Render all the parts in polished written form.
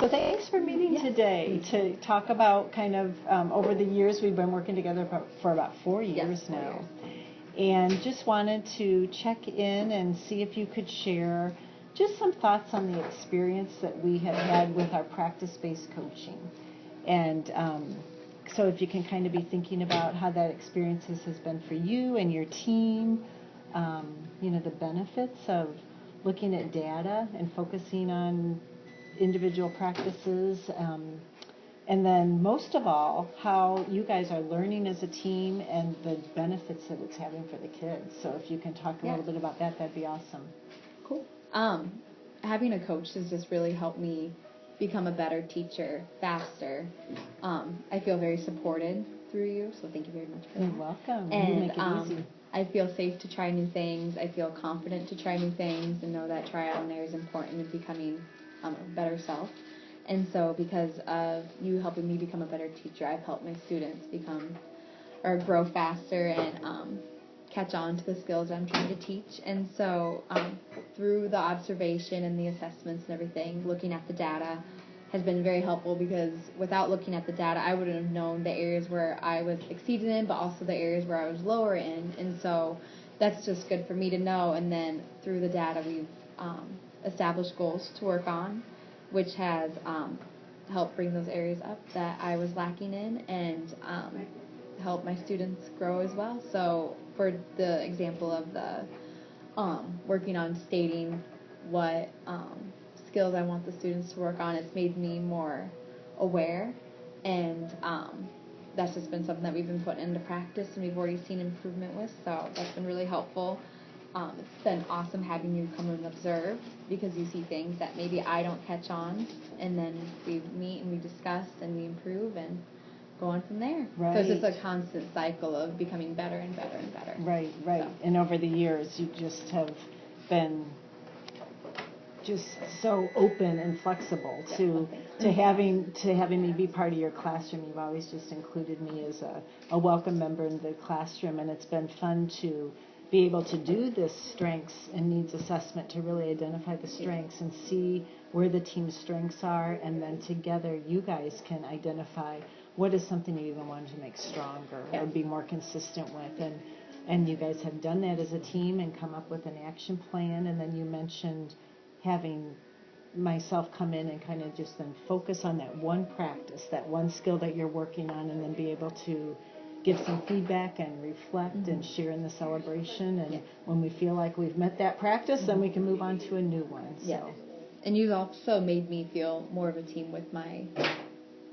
So thanks for meeting today to talk about kind of over the years we've been working together for about 4 years now. And just wanted to check in and see if you could share just some thoughts on the experience that we have had with our practice-based coaching. And so if you can kind of be thinking about how that experience has been for you and your team, the benefits of looking at data and focusing on individual practices, and then most of all, how you guys are learning as a team and the benefits that it's having for the kids. So if you can talk a little bit about that, that'd be awesome. Cool. Having a coach has just really helped me become a better teacher faster. I feel very supported through you, so thank you very much for that. You're welcome. And you make it easy. I feel safe to try new things. I feel confident to try new things and know that trial and error is important in becoming a better self. And so because of you helping me become a better teacher, I've helped my students grow faster and catch on to the skills I'm trying to teach. And so through the observation and the assessments and everything, looking at the data has been very helpful, because without looking at the data, I wouldn't have known the areas where I was exceeding in, but also the areas where I was lower in. And so that's just good for me to know. And then through the data, we've established goals to work on, which has helped bring those areas up that I was lacking in, and help my students grow as well. So for the example of the working on stating what skills I want the students to work on, it's made me more aware, and that's just been something that we've been putting into practice and we've already seen improvement with, so that's been really helpful. It's been awesome having you come and observe, because you see things that maybe I don't catch on, and then we meet and we discuss and we improve and go on from there. Right. So it's just a constant cycle of becoming better and better and better. Right. So. And over the years, you just have been just so open and flexible to having me be part of your classroom. You've always just included me as a welcome member in the classroom, and it's been fun to be able to do this strengths and needs assessment to really identify the strengths and see where the team's strengths are, and then together you guys can identify what is something you even want to make stronger or be more consistent with. And you guys have done that as a team and come up with an action plan. And then you mentioned having myself come in and kind of just then focus on that one practice, that one skill that you're working on, and then be able to give some feedback and reflect and share in the celebration. And when we feel like we've met that practice, then we can move on to a new one. Yeah. And you've also made me feel more of a team with my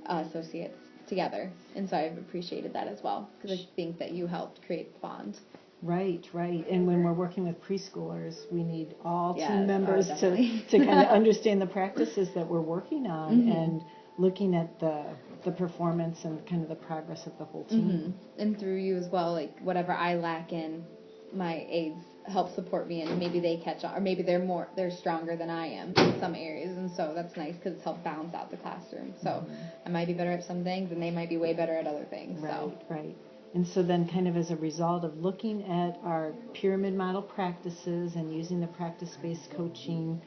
associates together. And so I've appreciated that as well, because I think that you helped create the bond. Right. And when we're working with preschoolers, we need all team members to kind of understand the practices that we're working on and looking at the performance and kind of the progress of the whole team. And through you as well, like whatever I lack in, my aides help support me, and maybe they catch on, or maybe they're stronger than I am in some areas, and so that's nice because it's helped balance out the classroom. So I might be better at some things, and they might be way better at other things. Right. And so then kind of as a result of looking at our pyramid model practices and using the practice-based coaching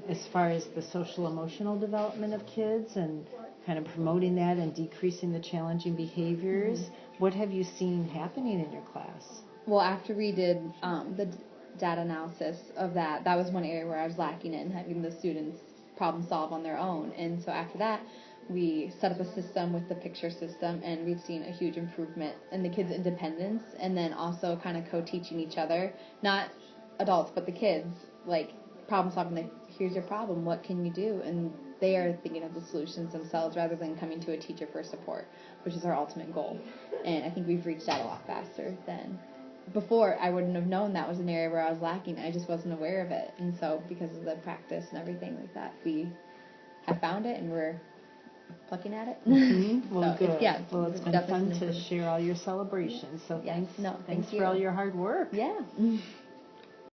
as far as the social emotional development of kids and kind of promoting that and decreasing the challenging behaviors, what have you seen happening in your class? Well, after we did the data analysis of that was one area where I was lacking in, having the students problem solve on their own. And so after that, we set up a system with the picture system, and we've seen a huge improvement in the kids' independence, and then also kind of co-teaching each other, not adults, but the kids, like problem solving, like, here's your problem, what can you do? And they are thinking of the solutions themselves rather than coming to a teacher for support, which is our ultimate goal. And I think we've reached that a lot faster than before. I wouldn't have known that was an area where I was lacking. I just wasn't aware of it. And so because of the practice and everything like that, we have found it, and we're plucking at it. Well, so good. Well, it's been fun to share all your celebrations. So thanks you. for all your hard work. Yeah.